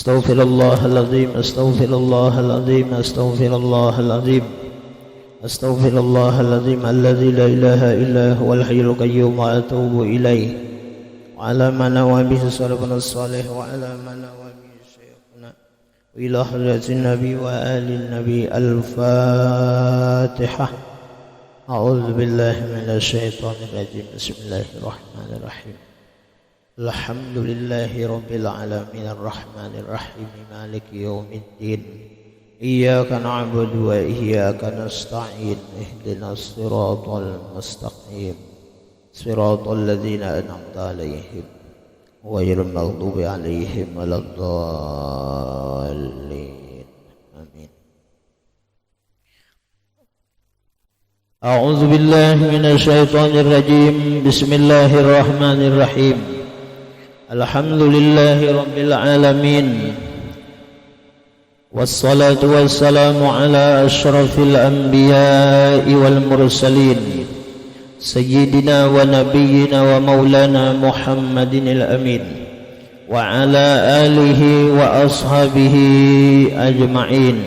أستغفر الله العظيم أستغفر الله العظيم أستغفر الله العظيم أستغفر الله العظيم الذي لا إله إلا هو الحي القيوم وأتوب إليه وعلى ما نوى به سلفنا الصالح وعلى ما نوى به شيخنا وإلى حضرة النبي وآل النبي. الفاتحة. أعوذ بالله من الشيطان الرجيم. بسم الله الرحمن الرحيم. الحمد لله رب العالمين الرحمن الرحيم مالك يوم الدين إياك نعبد وإياك نستعين اهدنا الصراط المستقيم صراط الذين أنعمت عليهم غير المغضوب عليهم ولا الضالين آمين. أعوذ بالله من الشيطان الرجيم. بسم الله الرحمن الرحيم. الحمد لله رب العالمين والصلاة والسلام على أشرف الأنبياء والمرسلين سيدنا ونبينا ومولانا محمد الأمين وعلى آله وأصحابه أجمعين.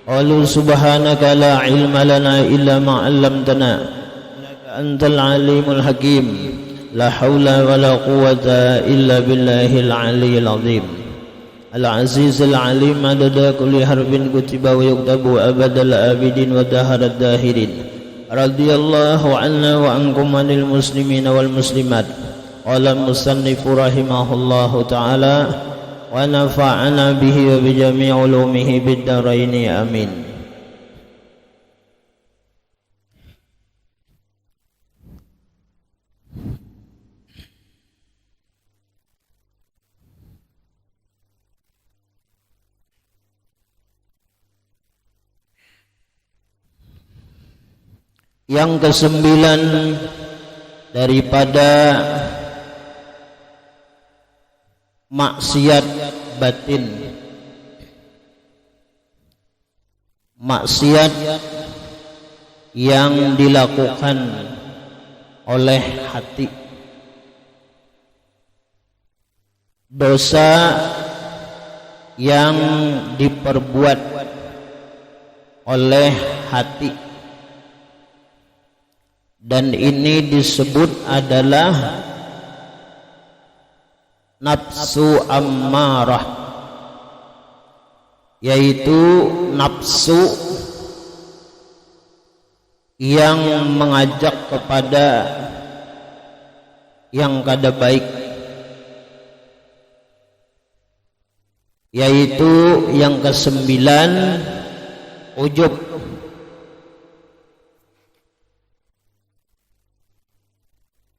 قالوا سبحانك لا علم لنا إلا ما علمتنا إنك أنت العليم الحكيم. لا حول ولا قوة إلا بالله العلي العظيم العزيز العليم عدد كل حرف كتب ويكتب أبد الآبدين ودهر الداهرين. رضي الله عنا وعنكم عن المسلمين والمسلمات. قال المصنف رحمه الله تعالى ونفعنا به وبجميع علومه بالدارين آمين. Yang kesembilan daripada maksiat batin, maksiat yang dilakukan oleh hati, dosa yang diperbuat oleh hati. Dan ini disebut adalah nafsu ammarah, yaitu nafsu yang mengajak kepada yang kada baik, yaitu yang kesembilan ujub.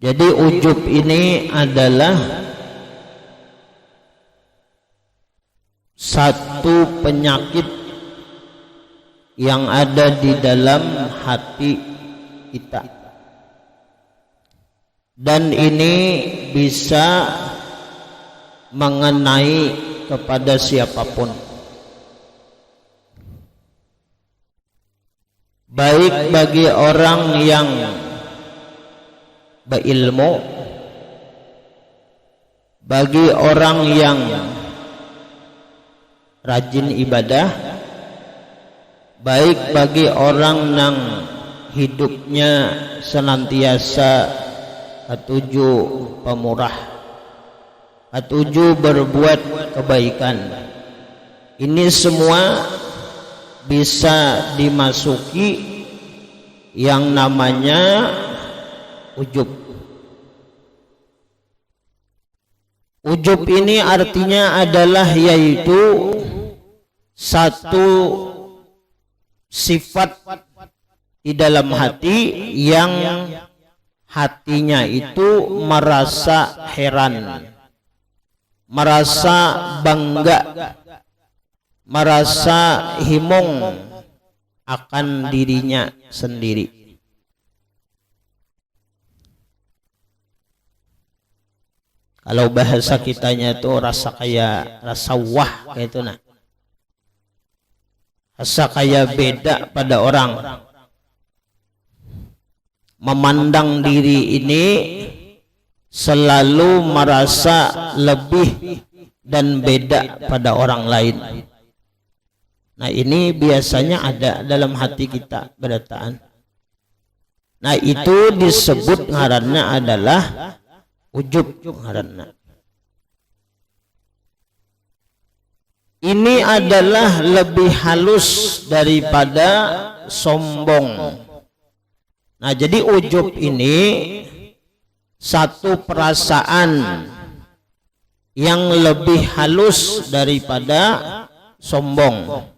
Jadi ujub ini adalah satu penyakit yang ada di dalam hati kita, dan ini bisa mengenai kepada siapapun, baik bagi orang yang berilmu, bagi orang yang rajin ibadah, baik bagi orang yang hidupnya senantiasa ketuju pemurah, ketuju berbuat kebaikan. Ini semua bisa dimasuki yang namanya ujub. Ujub ini artinya adalah yaitu satu sifat di dalam hati yang hatinya itu merasa heran, merasa bangga, merasa himong akan dirinya sendiri. Kalau bahasa kitanya itu rasa kayak rasa wah kayak itu, nah, rasa kayak beda pada orang. Memandang diri ini selalu merasa lebih dan beda pada orang lain. Nah, ini biasanya ada dalam hati kita berataan. Nah, itu disebut ngaranna adalah ujub ngaranna. Ini adalah lebih halus daripada sombong. Nah, jadi ujub ini satu perasaan yang lebih halus daripada sombong.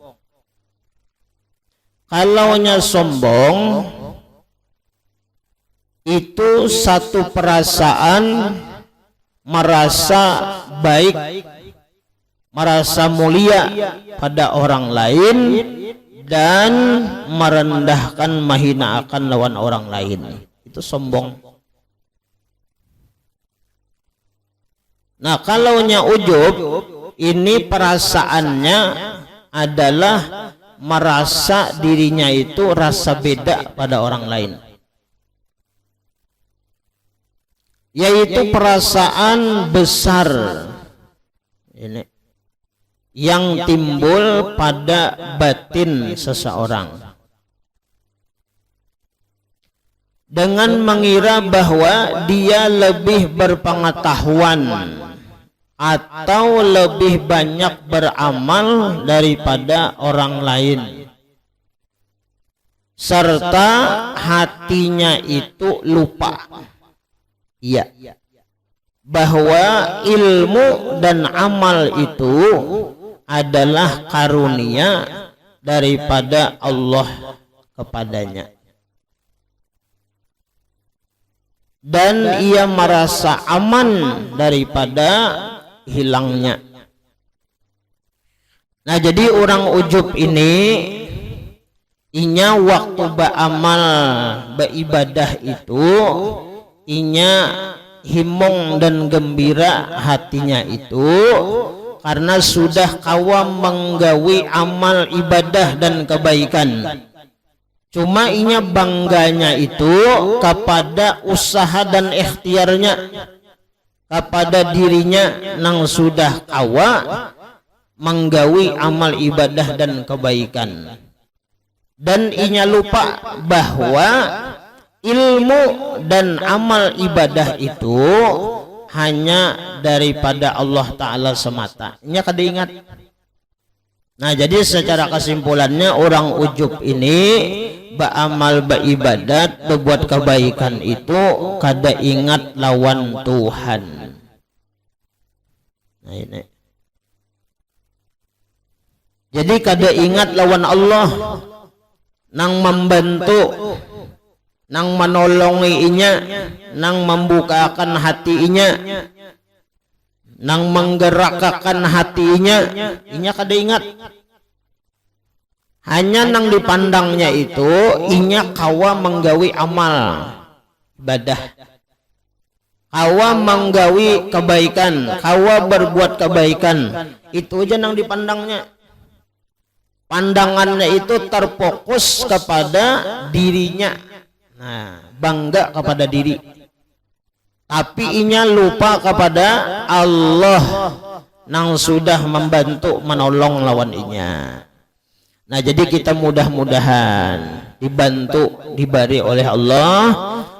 Kalaunya sombong itu satu perasaan merasa baik, merasa mulia pada orang lain dan merendahkan, menghinakan lawan orang lain. Itu sombong. Nah, kalaunya ujub ini perasaannya adalah merasa dirinya itu rasa beda pada orang lain, yaitu perasaan besar ini yang timbul pada batin seseorang dengan mengira bahwa dia lebih berpengetahuan atau lebih banyak beramal daripada orang lain, serta hatinya itu lupa bahwa ilmu dan amal itu adalah karunia daripada Allah kepadanya, dan ia merasa aman daripada hilangnya. Nah, jadi orang ujub ini inya waktu beramal beribadah itu inya himong dan gembira hatinya itu karena sudah kawa menggawi amal ibadah dan kebaikan. Cuma inya bangganya itu kepada usaha dan ikhtiarnya, kepada dirinya nang sudah kawa menggawi amal ibadah dan kebaikan, dan inya lupa bahwa ilmu dan amal ibadah itu hanya daripada Allah Ta'ala semata. Inya kada ingat. Nah, jadi secara kesimpulannya orang ujub ini beramal beribadat berbuat kebaikan itu kada ingat lawan Tuhan. Nah, ini. Jadi kada ingat lawan Allah nang membantu, nang menolongi inya, nang membukakan hati inya, nang menggerakkan hati inya kada ingat. Hanya nang dipandangnya itu inya kawa menggawi amal ibadah, kawa menggawi kebaikan, kawa berbuat kebaikan, itu aja nang dipandangnya. Pandangannya itu terfokus kepada dirinya. Nah, bangga kepada diri, tapi inya lupa kepada Allah nang sudah membantu menolong lawan inya. Nah, jadi kita mudah-mudahan dibantu, diberi oleh Allah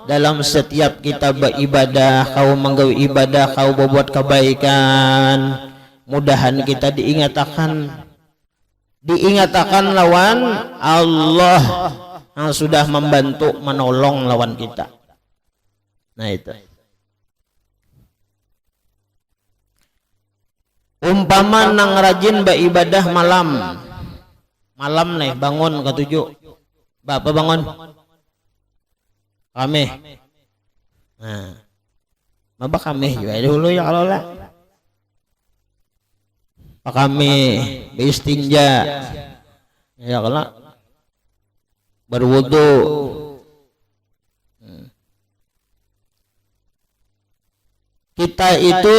dalam setiap kita beribadah, kau menggawi ibadah, kau berbuat kebaikan. Mudahan kita diingatakan lawan Allah yang sudah membantu menolong lawan kita. Nah, itu umpama nang rajin beribadah malam nih bangun ketujuh, bapak bangun kami, nah bapak kami juga dulu ya kalau lah pak kami beristinja ya kalau berwudu, kita itu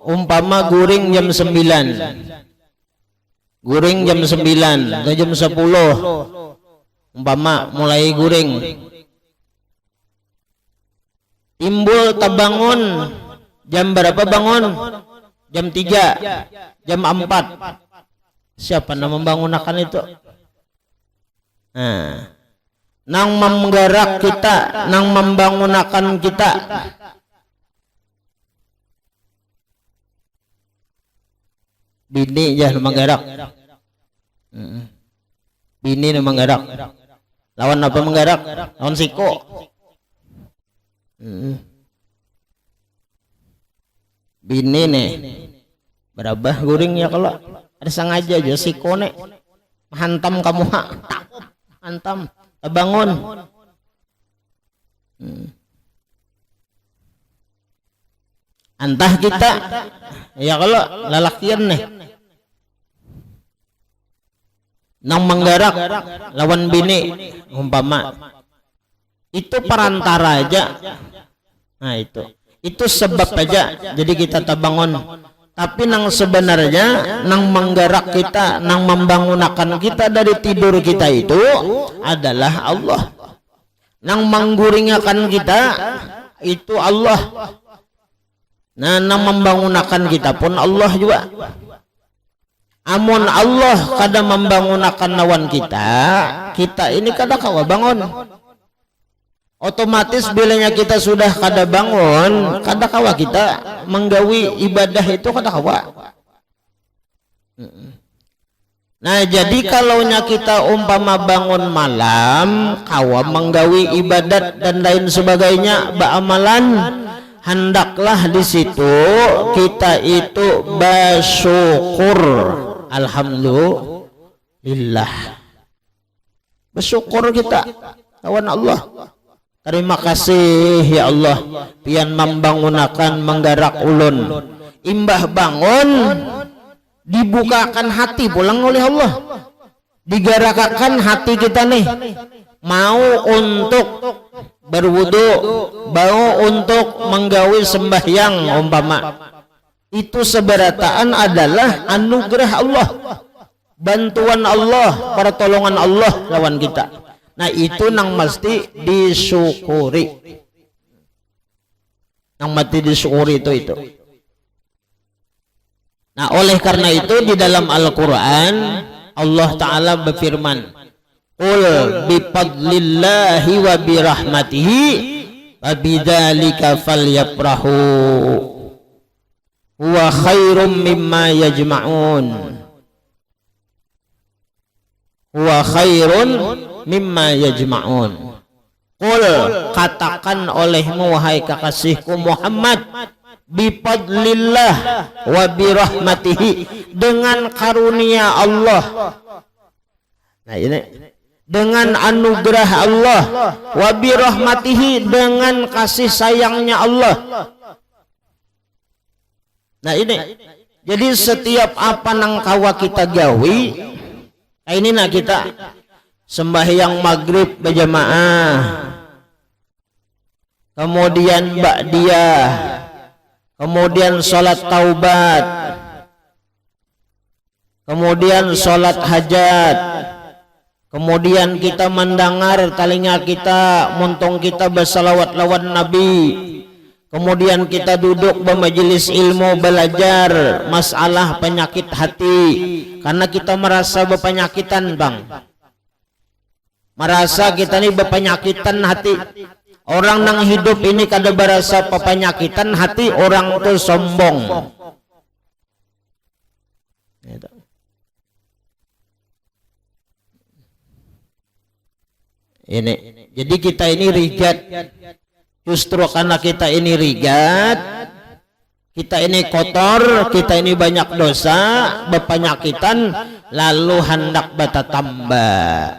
umpama guring jam 9, guring jam 9 atau jam 10 umpama mulai guring, timbul terbangun jam berapa bangun? jam 3, jam 4. Siapa yang membangunkan itu? Nah, nang menggerak kita, nang membangunkan kita. Bini jangan menggerak. Bini yang menggerak. Lawan apa menggerak? Lawan siko. Bini nih berabah guring ya, kalau ada sengaja aja siko nih hantam kamu, hantam bangun. Antah kita ya, kalau lalakian nih nang menggerak lawan bini umpama itu perantara aja. Nah itu sebab aja jadi kita terbangun, tapi nang sebenarnya nang menggerak kita, nang membangunkan kita dari tidur kita itu adalah Allah. Nang mengguringkan kita itu Allah. Nah, nang membangunkan kita pun Allah juga. Amun Allah kada membangunkan lawan kita, kita ini kada kawa bangun. Otomatis bilanya kita sudah kada bangun, kada kawa kita menggawi ibadah itu, kada kawa. Nah, jadi kalaunya kita umpama bangun malam, kawa menggawi ibadat dan lain sebagainya, amalan, hendaklah di situ kita itu bersyukur. Alhamdulillah, bersyukur kita lawan Allah. Terima kasih ya Allah, pian membangunkan menggerak ulun. Imbah bangun dibukakan hati pulang oleh Allah, digerakkan hati kita nih mau untuk berwudu, mau untuk menggawi sembahyang umpama. Itu seberataan adalah anugerah Allah, bantuan Allah, pertolongan Allah lawan kita. Nah, itu nang mesti disyukuri, nang mesti disyukuri itu. Nah, oleh karena itu di dalam Al-Quran Allah Ta'ala berfirman, qul bifadlillahi wa birahmatihi wa bidzalika falyafrahu huwa khairum mimma yajma'un. Huwa khairun mimma yajma'un. Qul, katakan olehmu wahai kekasihku Muhammad, bifadlillah wa birahmatihi, dengan karunia Allah. Nah ini dengan anugerah Allah, wa birahmatihi, dengan kasih sayangnya Allah. Nah ini jadi setiap apa nang kawa kita gawi, ini nah kita sembahyang maghrib berjamaah, kemudian ba'diyah, kemudian sholat taubat, kemudian sholat hajat, kemudian kita mendengar telinga kita, muntung kita bersalawat lawan Nabi, kemudian kita duduk bermajelis ilmu belajar masalah penyakit hati, karena kita merasa berpenyakitan bang, merasa kita ini berpenyakitan hati. Orang nang hidup ini kada berasa penyakitan hati, orang itu sombong. Ini jadi kita ini rigat, justru karena kita ini rigat, kita ini kotor, kita ini banyak dosa, berpenyakitan, lalu hendak bata tambah,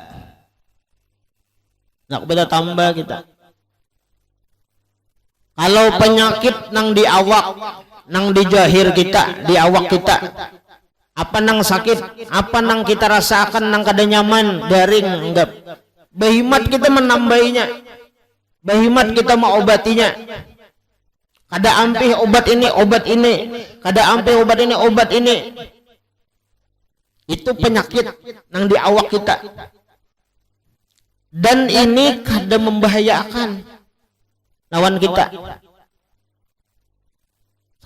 hendak bata tambah kita. Kalau penyakit nang di awak, nang di jahir kita, di awak kita, apa nang sakit, apa nang kita rasakan nang kada nyaman, garing, enggak, behimat kita menambahinya, behimat kita mengobatinya. Kada ampih obat ini, obat ini, kada ampih obat ini, obat ini. Itu penyakit nang di awak kita, dan ini kada membahayakan lawan kita.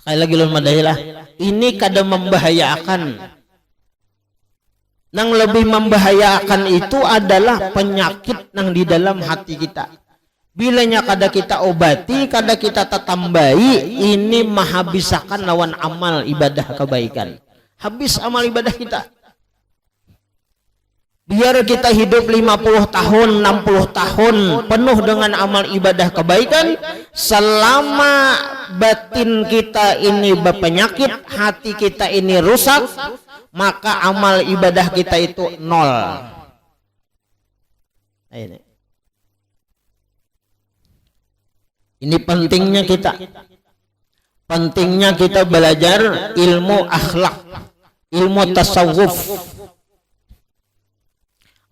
Sekali lagi ulun madailah, ini kada membahayakan. Nang lebih membahayakan itu adalah penyakit nang di dalam hati kita. Bilanya kada kita obati, kada kita tatambai, ini menghabiskan lawan amal ibadah kebaikan. Habis amal ibadah kita. Biar kita hidup 50 tahun, 60 tahun penuh dengan amal ibadah kebaikan, selama batin kita ini berpenyakit, hati kita ini rusak, maka amal ibadah kita itu nol. Ini pentingnya kita belajar ilmu akhlak, ilmu tasawuf.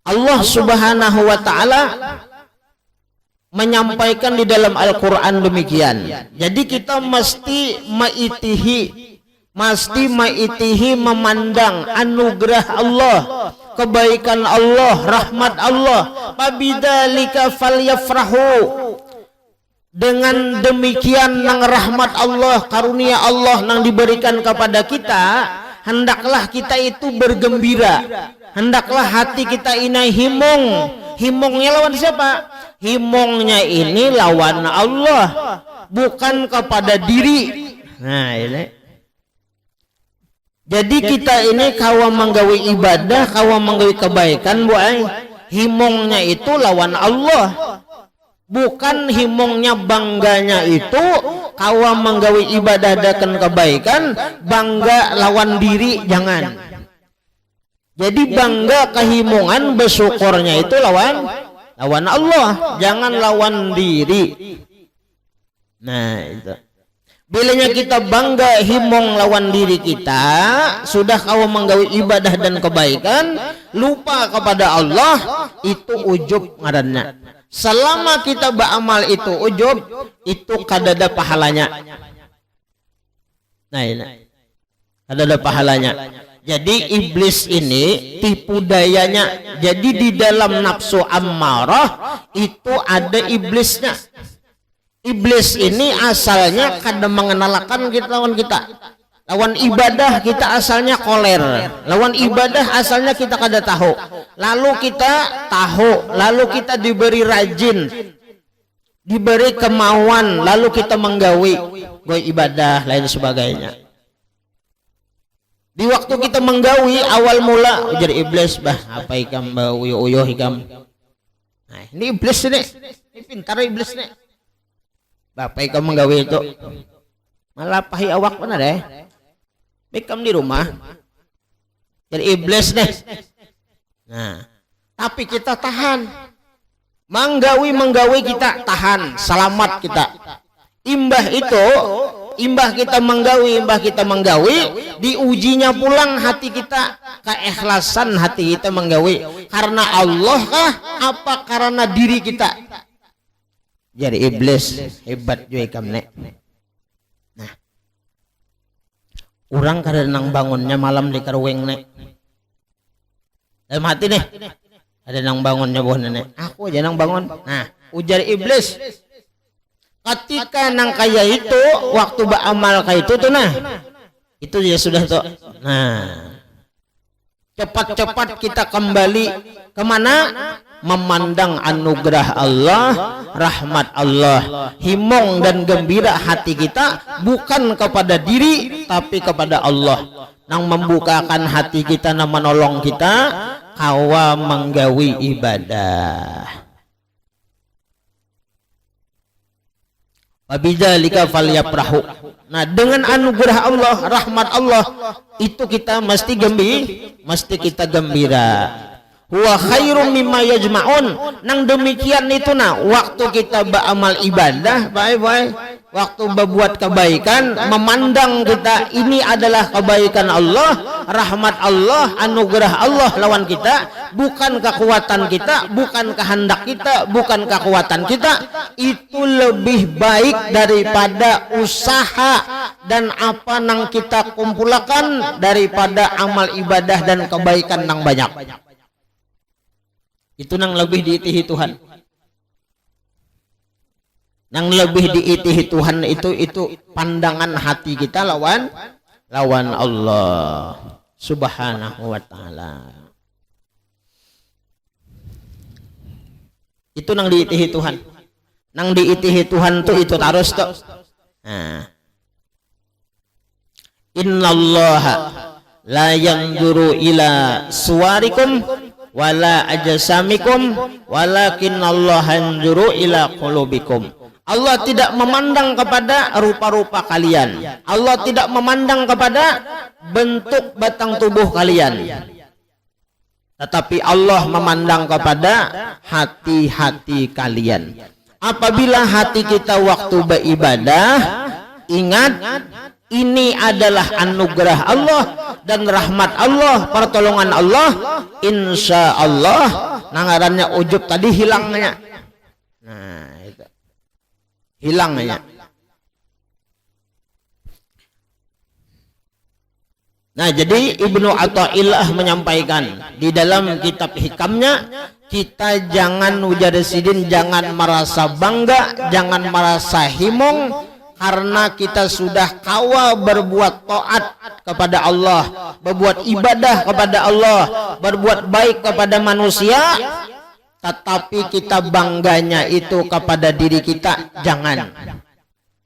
Allah Subhanahu wa ta'ala menyampaikan di dalam Al-Quran demikian. Jadi kita mesti maitihi memandang anugerah Allah, kebaikan Allah, rahmat Allah. Fabidzalika falyafrahu. Dengan demikian nang rahmat Allah, karunia Allah nang diberikan kepada kita, hendaklah kita itu bergembira. Hendaklah hati kita ini himong. Himongnya lawan siapa? Himongnya ini lawan Allah, bukan kepada diri. Nah ini. Jadi kita ini kawa menggawi ibadah, kawa menggawi kebaikan, buai. Himongnya itu lawan Allah, bukan himongnya bangganya itu kawa menggawi ibadah dan kebaikan, bangga lawan diri, jangan. Jadi bangga kehimongan, bersyukurnya itu lawan Allah, jangan lawan diri. Nah itu. Bilanya kita bangga himong lawan diri kita, sudah kau menggawi ibadah dan kebaikan, lupa kepada Allah, itu ujub ngaranna. Selama kita beramal itu ujub, itu kadada pahalanya. Nah ini, kadada pahalanya. Jadi iblis ini tipu dayanya. Jadi di dalam nafsu ammarah itu ada iblisnya. Iblis ini asalnya kadang mengenalkan kita lawan kita. Lawan ibadah kita asalnya koler. Lawan ibadah asalnya kita kada tahu. Lalu kita tahu. Lalu kita diberi rajin, diberi kemauan. Lalu kita menggawi ibadah lain sebagainya. Di waktu kita menggawi awal mula jadi iblis, bah apa ikam uyuh ikam. Nah, ini iblis ini pintar iblis ini. Bapak ikam menggawi itu malah pahi awak mana deh. Ikam di rumah jadi iblis nih. Nah, tapi kita tahan. Menggawi kita tahan, selamat kita. Imbah kita menggawi, diujinya pulang hati kita, keikhlasan hati kita menggawi. Karena Allah kah? Apa karena diri kita? Jadi iblis hebat juga ikam nek. Nah, orang kadang bangunnya malam di kerweng nek. Dalam hati nih, ada nang bangunnya boh nenek. Aku aja nang bangun. Nah, ujar iblis. Ketika nang kaya itu waktu beramal kayak itu tuh, nah itu ya sudah tuh. Nah, cepat-cepat kita kembali kemana? Memandang anugerah Allah, rahmat Allah, himong dan gembira hati kita bukan kepada diri tapi kepada Allah. Nang membukakan hati kita, nang menolong kita, kawa menggawi ibadah. Wabidzalika falyafrahu. Nah, dengan anugerah Allah, rahmat Allah, itu kita mesti kita gembira. Huwa khairum mimma yajma'un. Nang demikian itu nah, waktu kita beramal ibadah, baik-baik, waktu berbuat kebaikan, memandang kita ini adalah kebaikan Allah, rahmat Allah, anugerah Allah lawan kita, bukan kekuatan kita, bukan kehendak kita, bukan kekuatan kita. Itu lebih baik daripada usaha dan apa nang kita kumpulkan, daripada amal ibadah dan kebaikan nang banyak. Itu nang lebih diitihi Tuhan. Yang lebih diitihi Tuhan itu pandangan hati kita lawan Allah Subhanahu wa ta'ala. Itu nang diitihi Tuhan. Nang diitihi Tuhan tuh itu terus tuh. Nah. Innallaha la yanzuru ila suwarikum wala ajsamikum walakinallaha yanzuru ila qulubikum. Allah tidak memandang kepada rupa-rupa kalian. Allah tidak memandang kepada bentuk batang tubuh kalian. Tetapi Allah memandang kepada hati-hati kalian. Apabila hati kita waktu beribadah, ingat ini adalah anugerah Allah dan rahmat Allah, pertolongan Allah. Insya Allah, nangarannya ujub tadi hilangnya. Nah, itu hilangnya. Nah, jadi Ibnu Athaillah menyampaikan di dalam kitab hikamnya, kita jangan ujaresidin, jangan merasa bangga, jangan merasa himong, karena kita sudah kawa berbuat taat kepada Allah, berbuat ibadah kepada Allah, berbuat baik kepada manusia, tetapi kita bangganya itu kepada diri kita, jangan.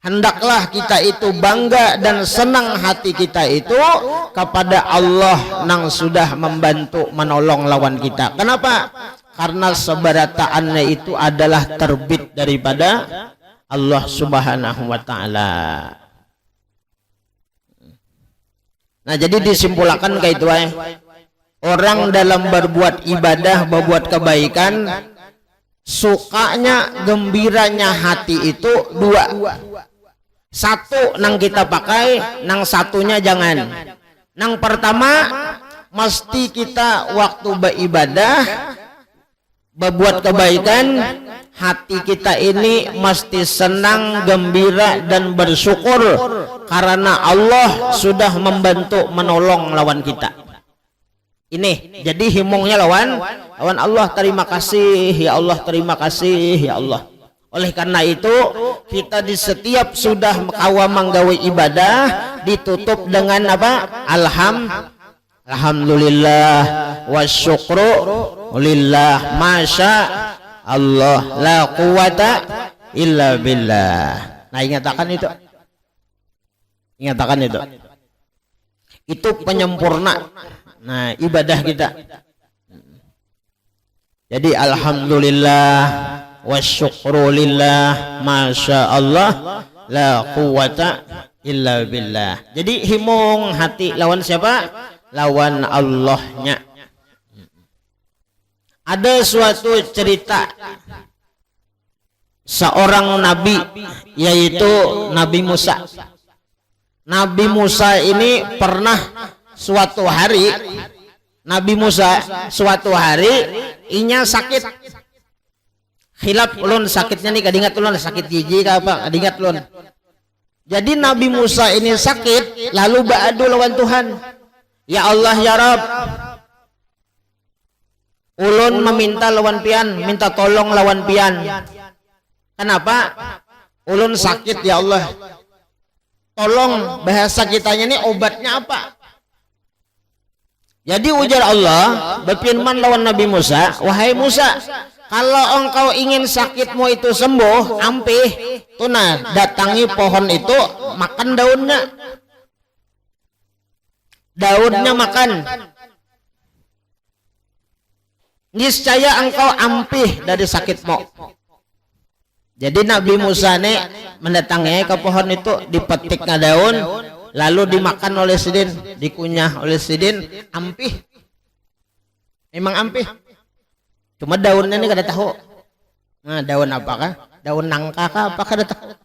Hendaklah kita itu bangga dan senang hati kita itu kepada Allah yang sudah membantu menolong lawan kita. Kenapa? Karena sebarataannya itu adalah terbit daripada Allah Subhanahu wa ta'ala. Nah, jadi disimpulkan kayak itu orang dalam berbuat ibadah, berbuat kebaikan, sukanya, gembiranya hati itu dua. Satu nang kita pakai, nang satunya jangan. Nang pertama mesti kita waktu beribadah, berbuat kebaikan, hati kita ini mesti senang, gembira dan bersyukur karena Allah sudah membantu menolong lawan kita. Ini jadi himungnya lawan Allah. Terima kasih ya Allah, terima kasih ya Allah. Oleh karena itu kita di setiap sudah kawa menggawe ibadah ditutup dengan apa? Alhamdulillah wasyukru lillah masya Allah la quwata illa billah. Nah, ingatakan itu. Ingatakan itu. Itu penyempurna. Nah, ibadah kita. Jadi alhamdulillah wasyukru lillah masya Allah la quwata illa billah. Jadi himung hati lawan siapa? Lawan Allahnya. Ada suatu cerita seorang nabi, yaitu Nabi Musa. Nabi Musa ini pernah suatu hari, Nabi Musa suatu hari inya sakit. Khilaf ulun sakitnya nih, kadingat ulun sakit gigi ka apa, kadingat ulun. Jadi Nabi Musa ini sakit, lalu ba'adu lawan Tuhan. Ya Allah ya Rabb, ulun meminta lawan pian, minta tolong lawan pian. Kenapa? Ulun sakit ya Allah. Tolong, bahasa kitanya ini obatnya apa? Jadi ujar Allah berfirman lawan Nabi Musa, wahai Musa, kalau engkau ingin sakitmu itu sembuh, ampih, tuna datangi pohon itu, makan daunnya. Daunnya makan. Niscaya engkau ampih dari sakitmu. Jadi Nabi Musa ini mendatangi ke pohon itu, dipetiknya daun, lalu dimakan oleh sidin, dikunyah oleh sidin, ampih. Memang ampih. Cuma daunnya ini kada tahu. Nah, daun apakah? Daun nangka kah? Apa kada tahu?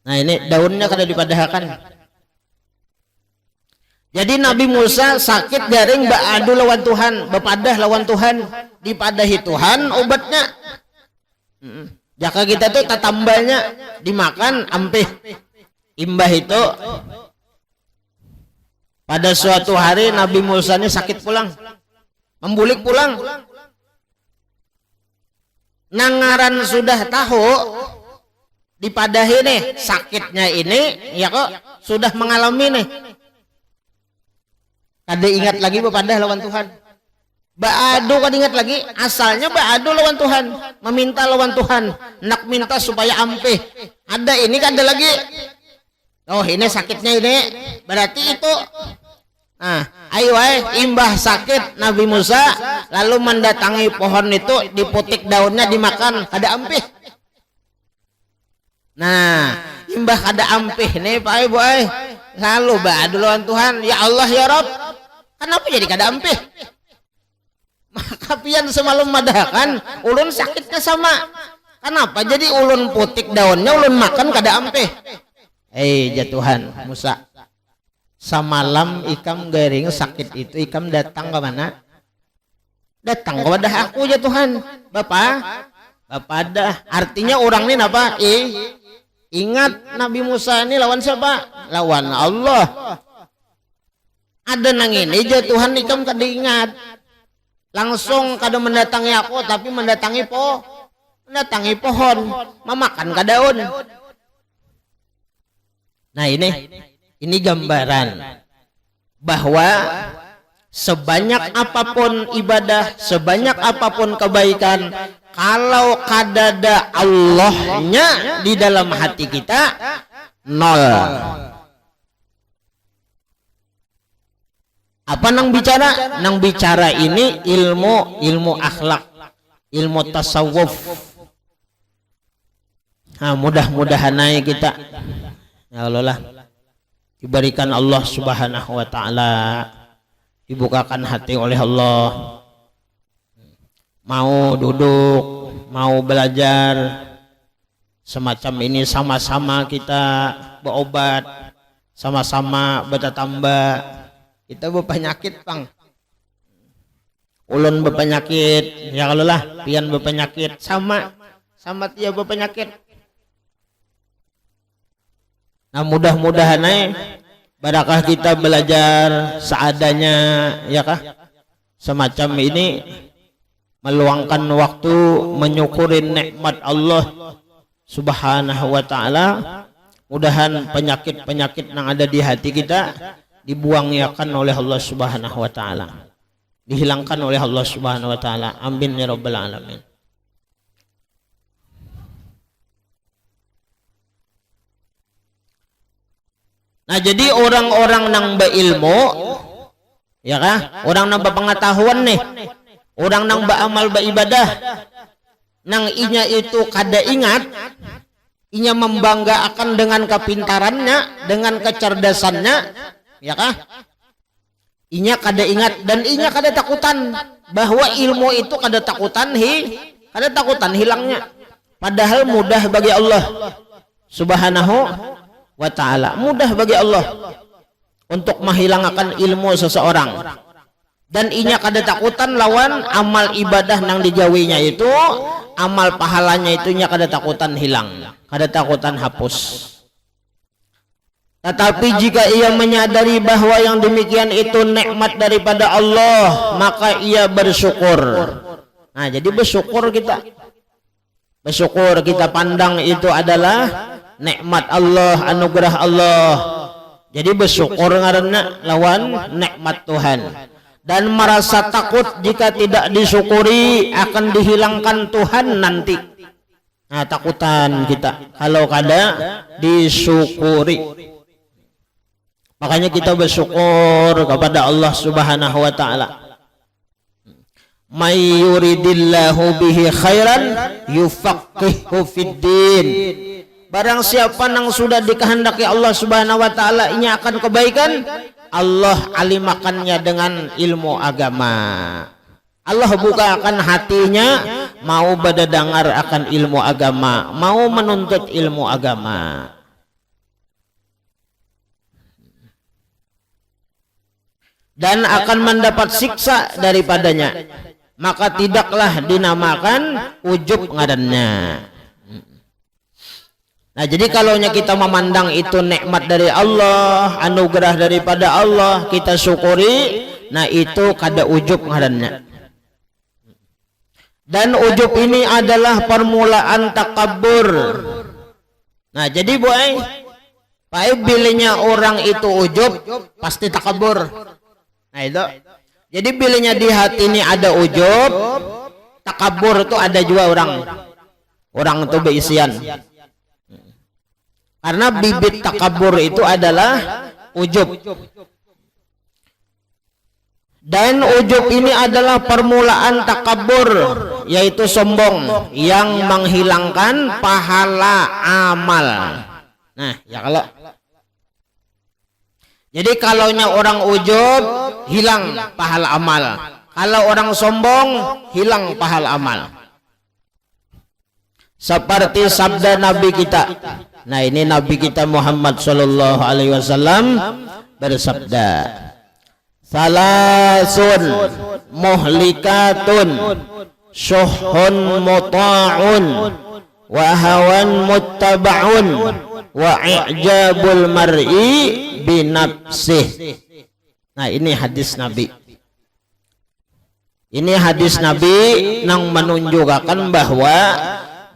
Nah, ini daunnya kada dipadahkan. Jadi Nabi Musa sakit garing ba'adu lawan Tuhan, bepadah lawan Tuhan, dipadahi Tuhan obatnya. Jaka kita tuh tatambahnya dimakan ampih. Imbah itu pada suatu hari Nabi Musa ini sakit pulang, membulik pulang. nangaran sudah tahu dipadahi nih sakitnya ini, ya kok sudah mengalami nih, kada ingat lagi bepadah lawan Tuhan, baadu kada ingat lagi, asalnya baadu lawan Tuhan, meminta lawan Tuhan, nak minta supaya ampih, ada ini kada lagi, oh ini sakitnya ini, berarti itu. Nah, ayo imbah sakit Nabi Musa lalu mendatangi pohon itu, diputik daunnya, dimakan, ada ampih. Nah, imbah ada ampih nih Pak Ibu, lalu ba'du lawan Tuhan, ya Allah ya Rob, kenapa jadi kada ampih? Maka pian semalam madakan ulun sakitnya sama, kenapa jadi ulun putik daunnya ulun makan kada ampih? Jatuhan Musa, samalam ikam garing sakit itu ikam datang ke mana? Datang kepada aku ya Tuhan. Bapak dah. Artinya orang ini apa? Ingat Nabi Musa ini lawan siapa? Lawan Allah. Ada nang ini ya Tuhan ikam kada ingat. Langsung kada mendatangi aku, tapi mendatangi pohon, memakan ka daun. Nah ini gambaran bahwa sebanyak apapun ibadah, sebanyak apapun kebaikan, kalau kadada Allahnya di dalam hati kita, nol. Apa nang bicara? Nang bicara ini ilmu akhlak, ilmu tasawuf. Nah, mudah-mudahan aja kita, ya Allah lah, diberikan Allah Subhanahu wa ta'ala, dibukakan hati oleh Allah, mau duduk, mau belajar semacam ini, sama-sama kita berobat, sama-sama bertambah. Kita berpenyakit Bang, ulun berpenyakit, ya Allah lah, pian berpenyakit, sama dia berpenyakit. Nah mudah-mudahan barakah kita belajar seadanya, ya kah? Semacam ini meluangkan waktu menyukurin nikmat Allah Subhanahu wa ta'ala. Mudahan penyakit-penyakit yang ada di hati kita dibuangkan oleh Allah Subhanahu wa ta'ala, dihilangkan oleh Allah Subhanahu wa ta'ala. Amin ya rabbal alamin. Nah jadi orang-orang nang berilmu, ya kah? Orang nang berpengetahuan nih, orang nang beramal beribadah, nang inya itu kada ingat, inya membanggakan dengan kepintarannya, dengan kecerdasannya, ya kah? Inya kada ingat dan inya kada takutan bahwa ilmu itu kada takutan hilangnya. Padahal mudah bagi Allah Subhanahu wa ta'ala, mudah bagi Allah untuk menghilangkan ilmu seseorang, dan inya kada takutan lawan amal ibadah nang digawinya itu, amal pahalanya itu nya kada takutan hilang, kada takutan hapus. Tetapi jika ia menyadari bahwa yang demikian itu nikmat daripada Allah, maka ia bersyukur. Nah jadi bersyukur kita pandang itu adalah nikmat Allah, anugerah Allah. Jadi bersyukur ngaranna lawan nikmat Tuhan, dan merasa takut jika tidak disyukuri akan dihilangkan Tuhan nanti. Nah takutan kita kalau kada disyukuri. Makanya kita bersyukur kepada Allah Subhanahu wa ta'ala. May yuridillahu bihi khairan yufaqihu fiddin. Barang siapa yang sudah dikehendaki Allah Subhanahu wa ta'ala ini akan kebaikan, Allah alimakannya dengan ilmu agama. Allah bukakan hatinya, mau berdengar akan ilmu agama, mau menuntut ilmu agama. Dan akan mendapat siksa daripadanya, maka tidaklah dinamakan ujub ngarannya. Nah jadi kalau kita memandang itu nikmat dari Allah, anugerah daripada Allah, kita syukuri, nah itu kada ujub ngarannya. Dan ujub ini adalah permulaan takabur. Nah, jadi boy, bilanya orang itu ujub pasti takabur. Nah itu. Jadi bilanya di hati ini ada ujub, takabur itu ada juga orang itu beisian. Karena bibit takabur itu adalah ujub. Dan ujub ini adalah permulaan takabur, yaitu sombong yang menghilangkan pahala amal. Nah, ya kalau jadi kalaunya orang ujub hilang pahala amal, kalau orang sombong hilang pahala amal. Seperti sabda Nabi kita. Nah, ini Nabi kita Muhammad sallallahu alaihi wasallam bersabda, salasun muhlikatun syuhun muta'un wa hawan muttaba'un wa i'jabul mar'i binafsih. Nah, ini hadis Nabi. Ini hadis Nabi yang menunjukkan bahwa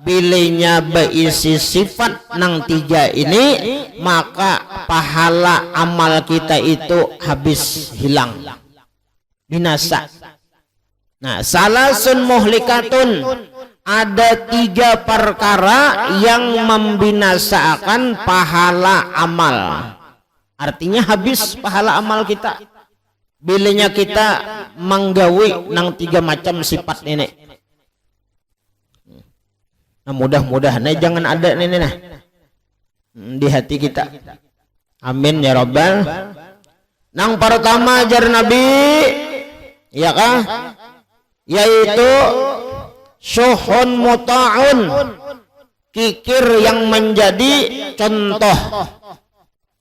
bilanya berisi sifat nang tiga ini, maka pahala amal kita itu habis hilang, binasa. Nah, salasun muhlikatun, ada tiga perkara yang membinasakan pahala amal. Artinya habis pahala amal kita bilanya kita menggawi nang tiga macam sifat ini. Nah, mudah-mudahan jangan ada ini nah di hati kita. Amin ya rabbal. Nang pertama ajar Nabi, ya kah? Yaitu syuhun muta'un, kikir yang menjadi contoh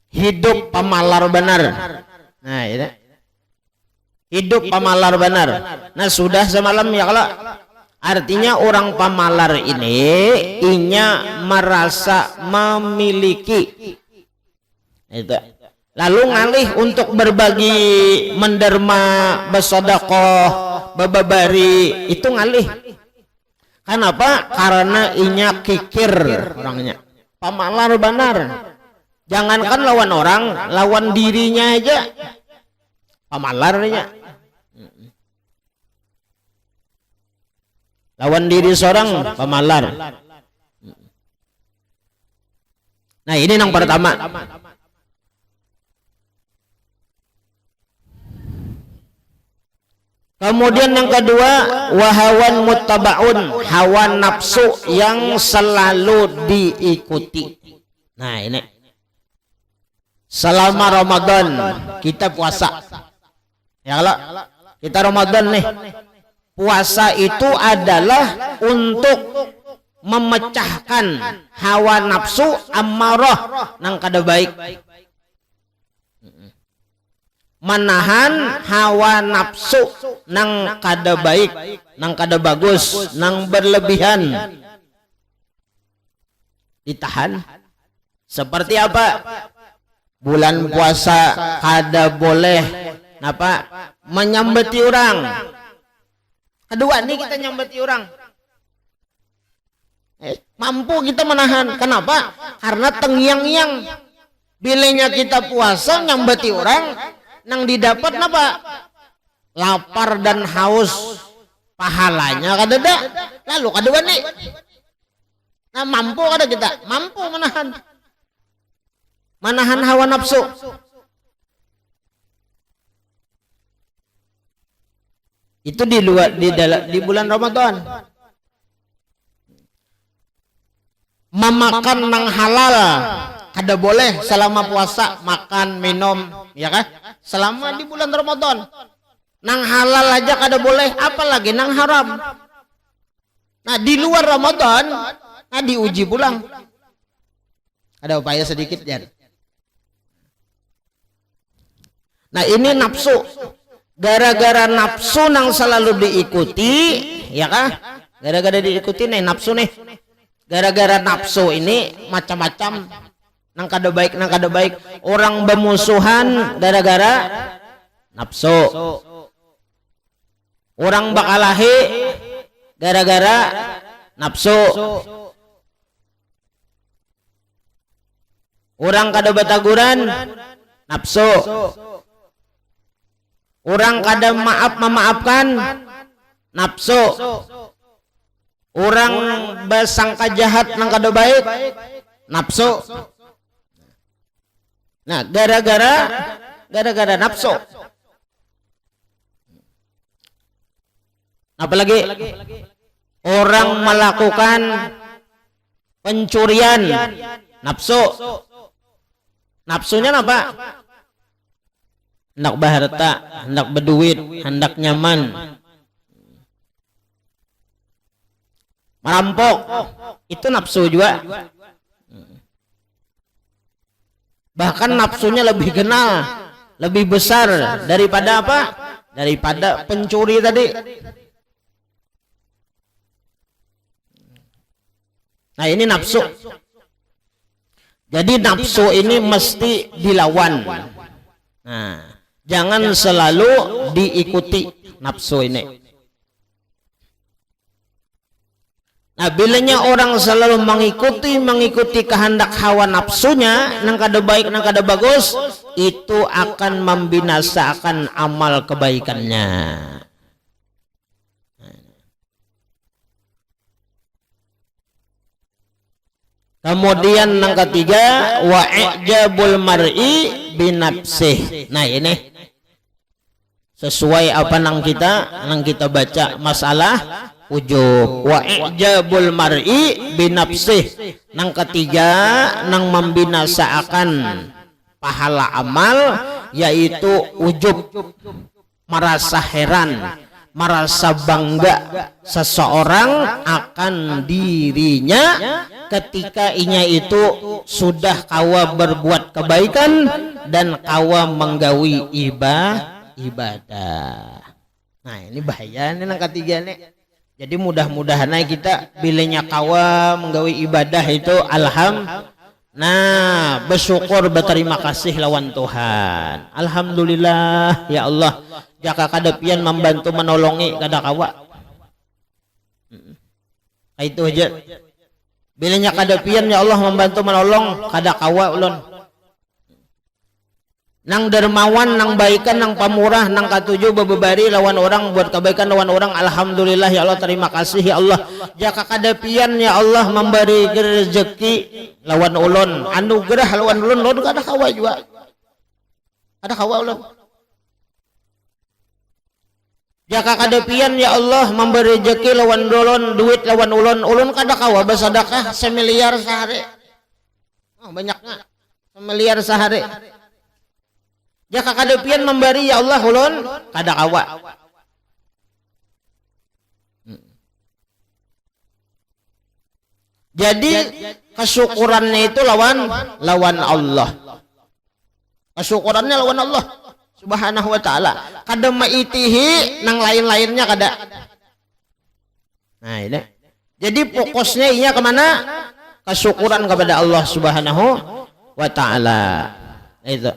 hidup pamalar benar. Nah, ini hidup pamalar benar. Nah, sudah semalam ya kalau artinya orang pamalar ini inya merasa memiliki itu, lalu ngalih untuk berbagi, menderma, bersedekah, bababari, itu ngalih. Kenapa? Karena inya kikir orangnya pamalar benar. Jangankan lawan orang, lawan dirinya aja pamalarnya. Lawan diri seorang pamalar. Nah, ini yang pertama. Kemudian yang kedua, wahawan muttabaun, hawa nafsu yang selalu diikuti. Nah, ini selama Ramadan kita puasa. Ya kalau kita Ramadan nih, puasa itu adalah untuk memecahkan hawa nafsu ammarah nang kada baik, menahan hawa nafsu nang kada baik, nang kada bagus, nang berlebihan, ditahan. Seperti apa? Bulan puasa kada boleh apa menyambeti orang. Kedua nih kita nyambeti orang, mampu kita menahan. Kenapa? Karena tengyang-yang bilanya kita puasa nyambeti orang, nang didapat napa? Lapar dan haus, pahalanya kadada. Lalu kedua nih, nah mampu kada kita, mampu menahan hawa nafsu. Itu di bulan Ramadan. Memakan nang halal kada boleh selama puasa, makan minum ya kan, selama di bulan Ramadan. Nang halal aja kada boleh, apalagi nang haram. Nah, di luar Ramadan nah diuji pulang. Ada upaya sedikit ya. Nah, ini nafsu. Gara-gara nafsu nang selalu diikuti, ya kah? Gara-gara diikuti nih nafsu nih. Gara-gara nafsu ini macam-macam nang kada baik, nang kada baik. Orang bermusuhan gara-gara nafsu. Orang bakalahi gara-gara nafsu. Urang kada bataguran nafsu. Urang kada memaafkan nafsu. Urang basangka jahat nang kada baik nafsu. Nah, gara-gara nafsu. Apalagi orang melakukan pencurian nafsu. Nafsunya apa? Hendak berharta, hendak berduit, hendak nyaman. Merampok, itu nafsu juga. Bahkan nafsunya lebih kenal, lebih besar daripada apa? Daripada pencuri tadi. Nah, ini nafsu. Jadi nafsu ini mesti dilawan. Nah, jangan selalu diikuti nafsu ini. Nah, bilanya orang selalu mengikuti kehendak hawa nafsunya, nang kada baik, nang kada bagus, itu akan membinasakan amal kebaikannya. Kemudian yang ketiga, wa i'jabul mar'i binafsih. Nah, ini sesuai apa nang kita baca masalah ujub. Wa i'jabul mar'i binafsih. Nang ketiga, nang membinasakan pahala amal, yaitu ujub, merasa heran, merasa bangga seseorang akan dirinya ketika inya itu sudah kawa berbuat kebaikan dan kawa menggawi ibadah. Nah, ini bahaya nih yang ketiga nih. Jadi mudah-mudahan kita bilanya kawa menggawi ibadah itu nah, bersyukur, berterima kasih lawan Tuhan. Alhamdulillah ya Allah, jaka kadapian membantu menolongi kada kawa. Itu aja. Bilanya kadapian ya Allah membantu menolong kada kawa ulun. Nang dermawan, nang baikan, nang pamurah, nang katuju bebebari lawan orang, buat kebaikan lawan orang. Alhamdulillah ya Allah, terima kasih ya Allah. Jaka kadapian ya Allah memberi rezeki lawan ulun, anugerah lawan ulun kada kawa juga. Kada kawa ulun. Jaka kadapian ya Allah memberi rezeki lawan ulun, duit lawan ulun kada kawa bersedekah 1 miliar sehari. Oh, banyaknya 1 miliar sehari. Jaka kadapian memberi ya Allah ulun kada kawa. Jadi kesyukurannya itu lawan Allah. Kesyukurannya lawan Allah Subhanahu wa ta'ala. Kada maitihi nang lain-lainnya kada. Nah, ini. Jadi fokusnya inya kemana? Kesyukuran kepada Allah Subhanahu wa ta'ala. Itu.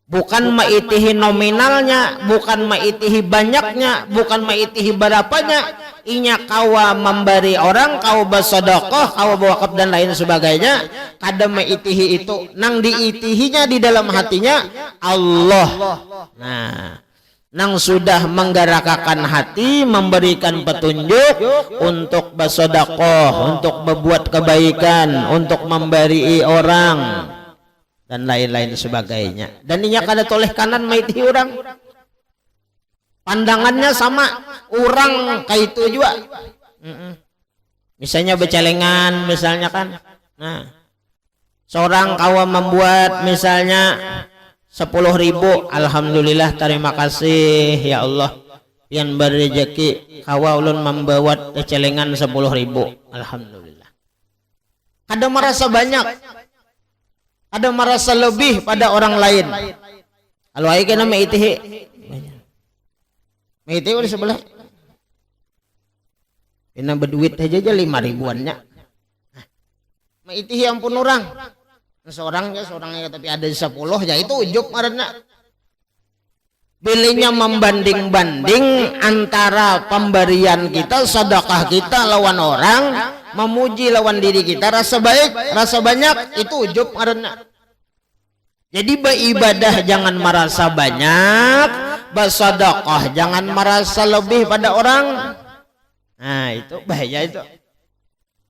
Bukan maitihi nominalnya, bukan maitihi banyaknya, bukan maitihi berapanya. Inya kawa memberi orang, kawa bersedekah, kawa berwakaf dan lain sebagainya. Kada maitihi itu, nang diitihinya di dalam hatinya Allah. Nah, nang sudah menggerakkan hati, memberikan petunjuk untuk bersedekah, untuk berbuat kebaikan, untuk memberi orang dan lain-lain sebagainya. Dan inya kada toleh kanan maitihi orang. Pandangannya sama orang kayak itu juga. Misalnya bercelengan, misalnya kan. Nah, seorang kawan membuat misalnya 10.000, alhamdulillah terima kasih ya Allah yang berrezeki kawa ulun membuat celengan 10.000, alhamdulillah. Ada merasa banyak, ada merasa lebih pada orang lain. Kalau ai kena maitihi itu di sebelah. Ini berduit aja 5.000-annya. Maitihi ampun orang. Seorangnya tapi ada 10 ya itu ujub marana. Bilanya membanding-banding antara pemberian kita, sedekah kita lawan orang, memuji lawan diri kita, rasa baik, rasa banyak, itu ujub ngaranna. Jadi beribadah jangan merasa banyak, bersedekah jangan merasa lebih pada orang. Nah itu bahaya itu.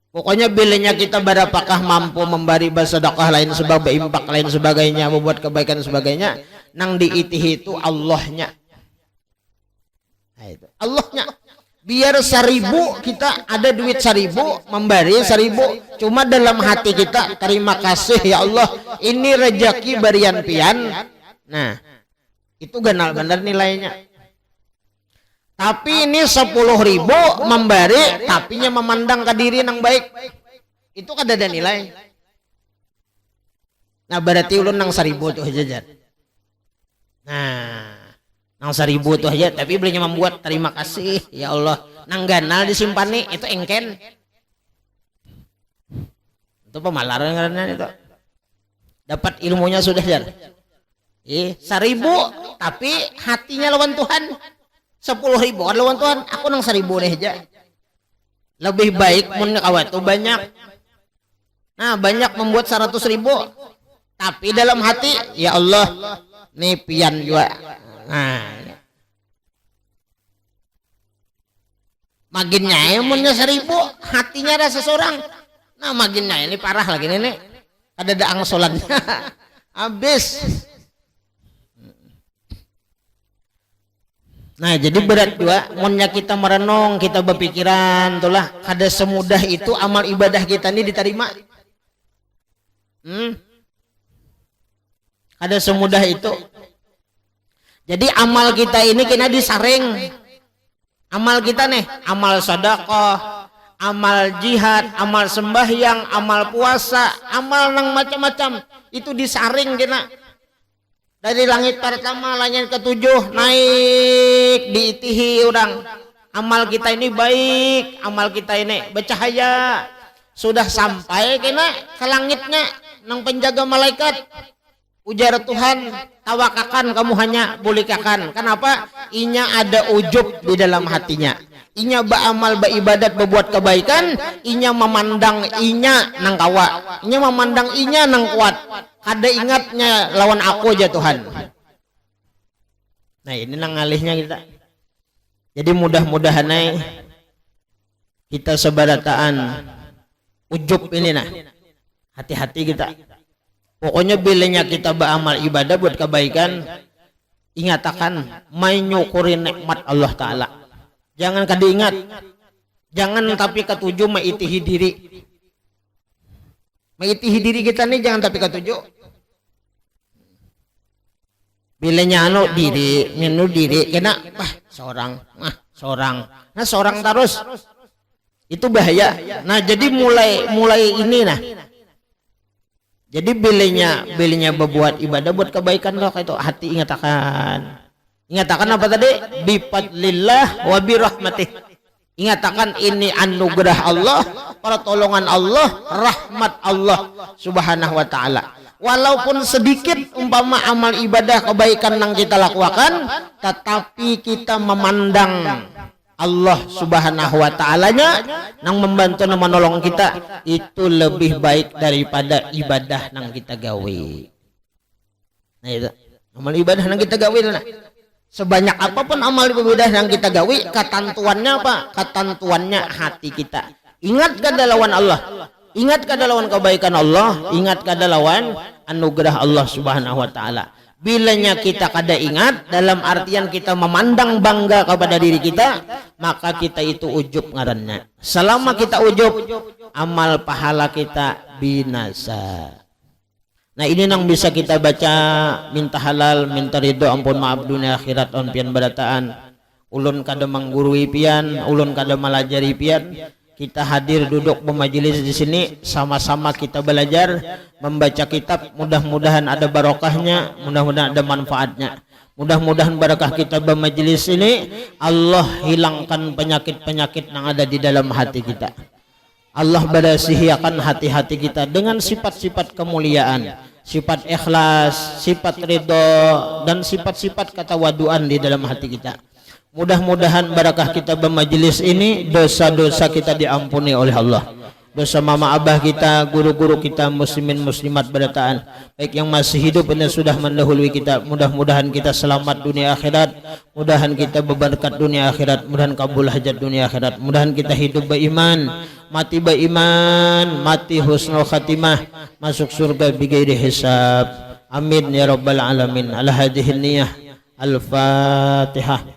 Pokoknya bilanya kita berapakah mampu memberi bersedekah lain sebab berimpak lain sebagainya, membuat kebaikan sebagainya, nang diitihi itu Allahnya. Nah, itu Allahnya. Biar 1000 kita ada duit 1000 memberi 1000, cuma dalam hati kita terima kasih ya Allah ini rezeki berian pian. Nah itu benar-benar nilainya. Tapi ini 10.000 memberi tapinya memandang ke diri yang baik, itu kada ada nilai. Nah berarti ulun nang 1000 tuh aja. Nah nang 1000 tuh aja, tapi belinya membuat terima kasih ya Allah, nang ganal disimpan nih itu engken, itu pemalaran karena itu dapat ilmunya sudah jar. 1000 tapi hatinya lawan Tuhan. 10.000 lawan Tuhan, aku nang 1000 deh aja. Lebih baik mun kawat tuh banyak. Nah banyak membuat 100.000, tapi dalam hati ya Allah nih pian juga. Nah maginnya munnya 1000 hatinya ada seseorang. Nah maginnya ini parah lagi nih, ada angsolannya habis. Nah jadi berat juga munnya kita merenung, kita berpikiran itulah kada semudah itu amal ibadah kita ini diterima. Kada semudah itu. Jadi amal kita ini kena disaring. Amal kita nih, amal sedekah, amal jihad, amal sembahyang, amal puasa, amal nang macam-macam itu disaring kena. Dari langit pertama langit ketujuh naik diitihi orang. Amal kita ini baik, amal kita ini bercahaya. Sudah sampai kena ke langitnya nang penjaga malaikat. Ujar Tuhan, tawakakan kamu hanya bolehkakan. Kenapa? Inya ada ujub di dalam hatinya. Inya beramal beribadat berbuat kebaikan, inya memandang inya nang kawa, inya memandang inya nang kuat. Kada ingatnya lawan aku aja Tuhan. Nah ini nang ngalihnya kita. Jadi mudah-mudahan kita sebarataan ujub ini nah. Hati-hati kita. Pokoknya bilanya kita beramal ibadah buat kebaikan, ingatakan menyukuri nikmat Allah Ta'ala. Jangan kada ingat. Jangan tapi ketujuh maitihi diri. Maitihi diri kita nih jangan tapi ketujuh. Bilanya diri, minu diri, kena seorang, nah seorang terus. Itu bahaya. Nah jadi mulai ini nah. Jadi bilanya berbuat ibadah buat kebaikan loh itu hati ingatakan apa tadi? Bifadlillah wa birahmatih. Ingatakan ini anugerah Allah, pertolongan Allah, rahmat Allah Subhanahu wa taala. Walaupun sedikit umpama amal ibadah kebaikan yang kita lakukan, tetapi kita memandang Allah Subhanahu wa ta'alanya nang membantu dan menolong kita, itu lebih baik daripada ibadah nang kita gawe. Nah itu amal ibadah nang kita gawe nah. Sebanyak apapun amal ibadah yang kita gawe, ketentuannya apa? Ketentuannya hati kita. Ingat kada lawan Allah, ingat kada lawan kebaikan Allah, ingat kada lawan anugerah Allah Subhanahu wa ta'ala. Bilanya kita kada ingat, dalam artian kita memandang bangga kepada diri kita, maka kita itu ujub ngarannya. Selama kita ujub, amal pahala kita binasa. Nah ini nang bisa kita baca, minta halal, minta ridho, ampun maaf dunia akhirat on pian berataan. Ulun kada menggurui pian, ulun kada melajari pian. Kita hadir duduk bermajelis di sini, sama-sama kita belajar membaca kitab. Mudah-mudahan ada barokahnya, mudah-mudahan ada manfaatnya. Mudah-mudahan barakah kita bermajelis ini, Allah hilangkan penyakit-penyakit yang ada di dalam hati kita. Allah berasihiakan hati-hati kita dengan sifat-sifat kemuliaan, sifat ikhlas, sifat ridho, dan sifat-sifat ketawaduan di dalam hati kita. Mudah-mudahan barakah kita bermajelis ini, dosa-dosa kita diampuni oleh Allah. Dosa mama abah kita, guru-guru kita, muslimin muslimat berataan, baik yang masih hidup dan sudah mendahului kita. Mudah-mudahan kita selamat dunia akhirat, mudahan kita berberkat dunia akhirat, mudahan kabul hajat dunia akhirat, mudahan kita hidup beriman, mati beriman, mati husnul khatimah, masuk surga bighairi hisab. Amin ya rabbal alamin. Ala hadhihi niyah. Al-Fatihah.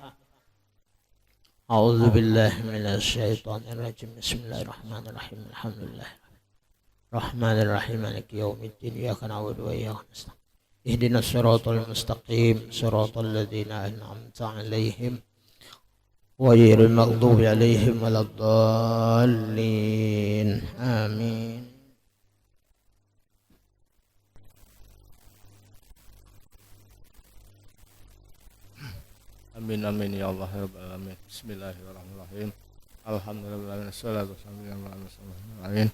أعوذ بالله من الشيطان الرجيم بسم الله الرحمن الرحيم الحمد لله الرحمن الرحيم مالك يوم الدين إياك نعبد وإياك نستعين اهدنا الصراط المستقيم صراط الذين أنعمت عليهم غير المغضوب عليهم ولا الضالين آمين. Amin amin ya Allah ya rabbal alamin. Bismillahirrahmanirrahim. Alhamdulillah wassalatu wassalamu ala rasulillah.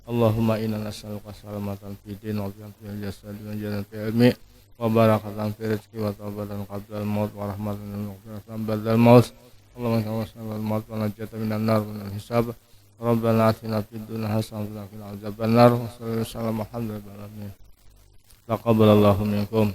Allahumma inna nas'aluka salamatan fid din wa fil jasad wa jannatan fil ilmi wa barakatan fil rizqi wa tawbatan qabla al-maut wa rahmatan lil mu'minin ba'da al-maut. Allahumma tawassalna al-maut wa najata minan nar wa min al-hisab. Rabbana atina fid dunya hasanatan wa qina adzaban nar. Wassallallahu alaihi wa sallam. Alhamdulillah. Taqabbalallahu minkum.